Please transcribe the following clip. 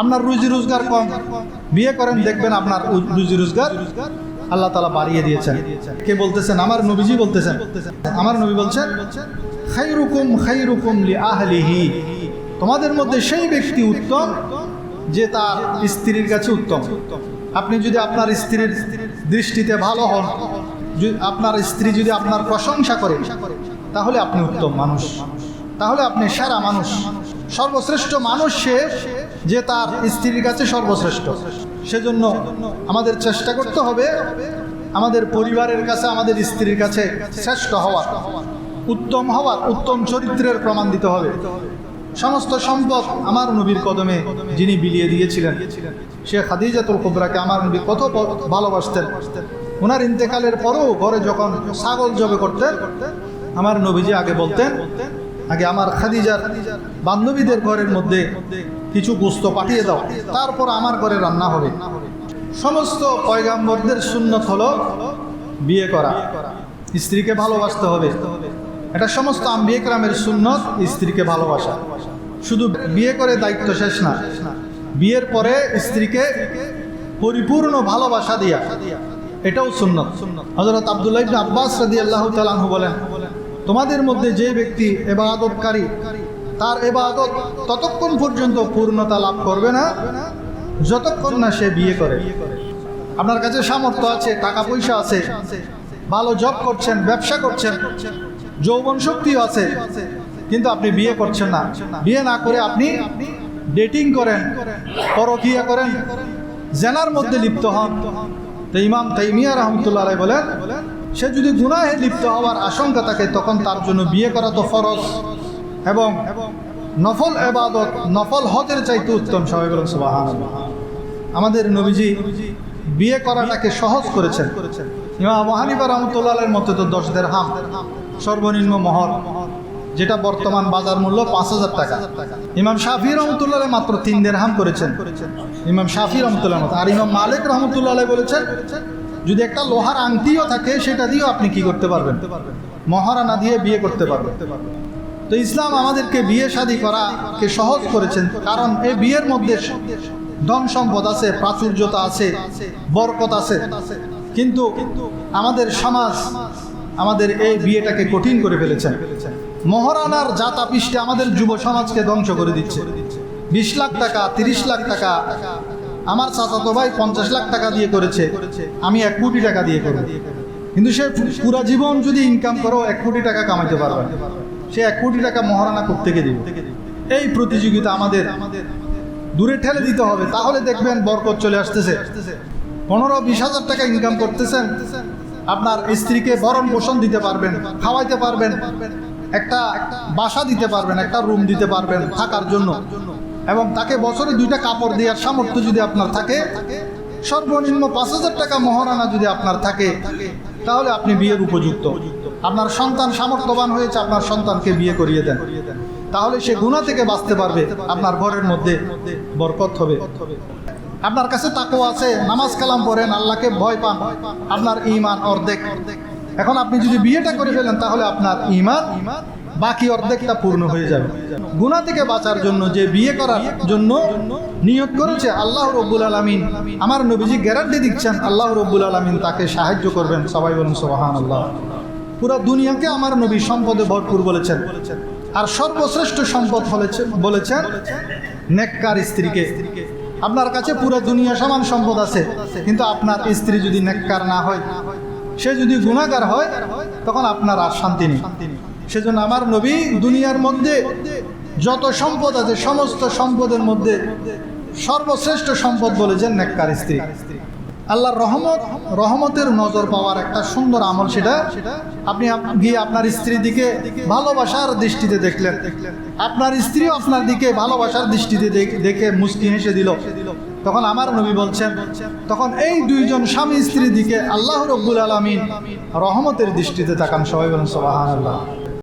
আপনার রুজি রোজগার কম, বিয়ে করেন, দেখবেন আপনার রুজি রোজগার আল্লাহ তাআলা বাড়িয়ে দিয়েছেন। কে বলতেছেন? আমার নবীজি বলতেছেন। আমার নবী বলছেন, খায়রুকুম খায়রুকুম লিআহলিহি, তোমাদের মধ্যে সেই ব্যক্তি উত্তম যে তার স্ত্রীর কাছে উত্তম। আপনি যদি আপনার স্ত্রীর দৃষ্টিতে ভালো হন, আপনার স্ত্রী যদি আপনার প্রশংসা করে, তাহলে আপনি উত্তম মানুষ, তাহলে আপনি সেরা মানুষ। সর্বশ্রেষ্ঠ মানুষ সে যে তার স্ত্রীর কাছে সর্বশ্রেষ্ঠ। সেজন্য আমাদের চেষ্টা করতে হবে আমাদের পরিবারের কাছে, আমাদের স্ত্রীর কাছে শ্রেষ্ঠ হওয়ার, উত্তম হওয়ার, উত্তম চরিত্রের প্রমাণ দিতে হবে। সমস্ত সম্পদ আমার নবীর কদমে যিনি বিলিয়ে দিয়েছিলেন, সে খাদিজাতুল কুবরাকে আমার নবী কত ভালোবাসতেন। ওনার ইন্তেকালের পরেও ঘরে যখন ছাগল জবে করতেন, আমার নবীজি আগে বলতেন, আগে আমার খাদিজার বান্ধবীদের ঘরের মধ্যে কিছু গোস্ত পাঠিয়ে দাও, তারপর আমার ঘরে রান্না হবে। সমস্ত পয়গাম্বরদের সুন্নত হলো বিয়ে করা, স্ত্রীকে ভালোবাসতে হবে। এটা সমস্ত আম্বিয়া কেরামের সুন্নত, স্ত্রীকে ভালোবাসা। শুধু বিয়ে করে দায়িত্ব শেষ না, বিয়ের পরে স্ত্রীকে পরিপূর্ণ ভালোবাসা দিয়া, এটাও সুন্নত। হযরত আব্দুল্লাহ ইবনে আব্বাস রাদিয়াল্লাহু তাআলা আনহু বলেন, তোমাদের মধ্যে যে ব্যক্তি ইবাদতকারী, তার ইবাদত ততক্ষণ পর্যন্ত পূর্ণতা লাভ করবে না যতক্ষণ না সে বিয়ে করে। আপনার কাছে সামর্থ্য আছে, টাকা পয়সা আছে, ভালো জব করছেন, ব্যবসা করছেন, যৌবন শক্তিও আছে, কিন্তু আপনি বিয়ে করছেন না। বিয়ে না করে আপনি ডেটিং করেন, পরকীয়া করেন, জেনার মধ্যে লিপ্ত হন, তো ইমাম তাইমিয়া রাহমাতুল্লাহ আলাইহি বলেন, সে যদি গুনাহে লিপ্ত হওয়ার আশঙ্কা থাকে, তখন তার জন্য বিয়ে করা তো ফরজ এবং নফল ইবাদত, নফল হজের চাইতে উত্তম। সবাই বলেন সুবহানাল্লাহ। আমাদের নবীজি বিয়ে করাটাকে সহজ করেছেন। ইমাম আবু হানিফা রাহমাতুল্লাহ আলাইহির মতে তো 10 দিরহাম সর্বনিম্ন মহর, যেটা বর্তমান বাজার মূল্য 5000 টাকা। ইমাম শাফি রহমতুল্লাহ আলাইহি মাত্র 3 দিরহাম করেছেন, ইমাম শাফি রহমতুল্লাহ। আর ইমাম মালিক রহমতুল্লাহ আলাইহি বলেছেন, যদি একটা লোহার আংটিও থাকে, সেটা দিয়েও আপনি কি করতে পারবেন? মহারানা দিয়ে বিয়ে করতে পারবেন। তো ইসলাম আমাদেরকে বিয়ে শাদী করাকে সহজ করেছেন, কারণ এই বিয়ের মধ্যে ধন সম্পদ আছে, প্রাচুর্যতা আছে, বরকত আছে। কিন্তু আমাদের সমাজ আমাদের এই বিয়েটাকে কঠিন করে ফেলেছেন। মহারানার জাতা পৃষ্ঠে আমাদের যুব সমাজকে ধ্বংস করে দিচ্ছে। 20 লাখ টাকা, 30 লাখ টাকা, আমার চাচাতো ভাই 50 লাখ টাকা দিয়ে করেছে, আমি 1 কোটি টাকা দিয়ে করব। কিন্তু সে পুরা জীবন যদি ইনকাম করো 1 কোটি টাকা কামাইতে পারবে, সে 1 কোটি টাকা মহারানা কোত্থেকে দিবে? এই প্রতিযোগিতা আমাদের দূরে ঠেলে দিতে হবে, তাহলে দেখবেন বরকত চলে আসতেছে। 15-20 হাজার টাকা ইনকাম করতেছেন, আপনার স্ত্রীকে ভরণ পোষণ দিতে পারবেন, খাওয়াইতে পারবেন, একটা বাসা দিতে পারবেন, একটা রুম দিতে পারবেন থাকার জন্য, এবং তাকে বছরে 2টা কাপড় দেওয়ার সামর্থ্য যদি আপনার থাকে, সর্বনিম্ন 5000 টাকা মহারানা যদি আপনার থাকে, তাহলে আপনি বিয়ের উপযুক্ত। আপনার সন্তান সামর্থ্যবান হয়েছে, আপনার সন্তানকে বিয়ে করিয়ে দেন, তাহলে সে গুনাহ থেকে বাঁচতে পারবে, আপনার ঘরের মধ্যে বরকত হবে। আপনার কাছে তাকওয়া আছে, নামাজ কালাম পড়েন, আল্লাহকে ভয় পান, আপনার ঈমান অর্ধেক। এখন আপনি যদি বিয়েটা করে ফেলেন, তাহলে আপনার ঈমান বাকি অর্ধেকটা পূর্ণ হয়ে যাবে। গুনাহ থেকে বাঁচার জন্য যে বিয়ে করার জন্য নিয়ত করেছে, আল্লাহ রাব্বুল আলামিন, আমার নবীজি গ্যারান্টি দিচ্ছেন, আল্লাহ রাব্বুল আলামিন তাকে সাহায্য করবেন। সবাই বলুন সুবহানাল্লাহ। পুরা দুনিয়াকে আমার নবী সম্পদে ভরপুর বলেছেন, আর সর্বশ্রেষ্ঠ সম্পদ বলেছেন নেককার স্ত্রীকে। আপনার কাছে পুরো দুনিয়া সমান সম্পদ আছে, কিন্তু আপনার স্ত্রী যদি নেককার না হয়, সে যদি গুনাহগার হয়, তখন আপনার আর শান্তি নেই। সেজন্য আমার নবী দুনিয়ার মধ্যে যত সম্পদ আছে, সমস্ত সম্পদের মধ্যে সর্বশ্রেষ্ঠ সম্পদ বলেছেন নেককার স্ত্রী। আল্লাহর রহমতের নজর পাওয়ার একটা সুন্দর আমল, সেটা আপনি গিয়ে আপনার স্ত্রীর দিকে ভালোবাসার দৃষ্টিতে দেখলেন, আপনার স্ত্রীও আপনার দিকে ভালোবাসার দৃষ্টিতে দেখে মুচকি হেসে দিল, তখন আমার নবী বলছেন, তখন এই 2 জন স্বামী স্ত্রীর দিকে আল্লাহ রাব্বুল আলামিন রহমতের দৃষ্টিতে তাকান। সবাই বলেন সুবহানাল্লাহ।